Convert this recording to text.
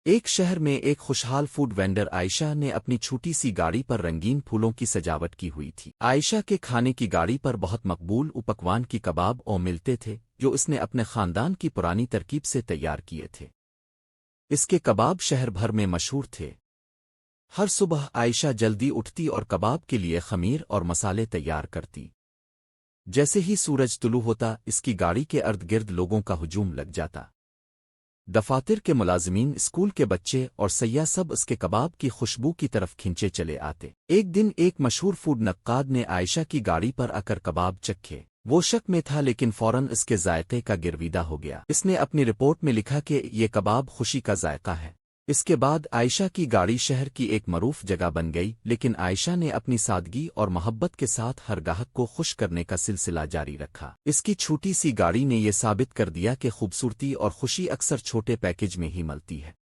एक शहर में एक खुशहाल फूड वेंडर आयशा ने अपनी छोटी सी गाड़ी पर रंगीन फूलों की सजावट की हुई थी। आयशा के खाने की गाड़ी पर बहुत मकबूल पकवान की कबाब और मिलते थे जो इसने अपने खानदान की पुरानी तरकीब से तैयार किए थे। इसके कबाब शहर भर में मशहूर थे। हर सुबह आयशा जल्दी उठती और कबाब के लिए खमीर और मसाले तैयार करती। जैसे ही सूरज तुलू होता इसकी गाड़ी के अर्द गिर्द लोगों का हुजूम लग जाता। दफातर के मुलाजिमीन, स्कूल के बच्चे और सयाह सब उसके कबाब की खुशबू की तरफ खिंचे चले आते। एक दिन एक मशहूर फूड नक्काद ने आयशा की गाड़ी पर आकर कबाब चखे। वो शक में था लेकिन फौरन इसके जायके का गिरविदा हो गया। इसने अपनी रिपोर्ट में लिखा कि ये कबाब खुशी का जायका है। इसके बाद आयशा की गाड़ी शहर की एक मरूफ जगह बन गई, लेकिन आयशा ने अपनी सादगी और मोहब्बत के साथ हर गाहक को खुश करने का सिलसिला जारी रखा। इसकी छोटी सी गाड़ी ने यह साबित कर दिया कि खूबसूरती और खुशी अक्सर छोटे पैकेज में ही मिलती है।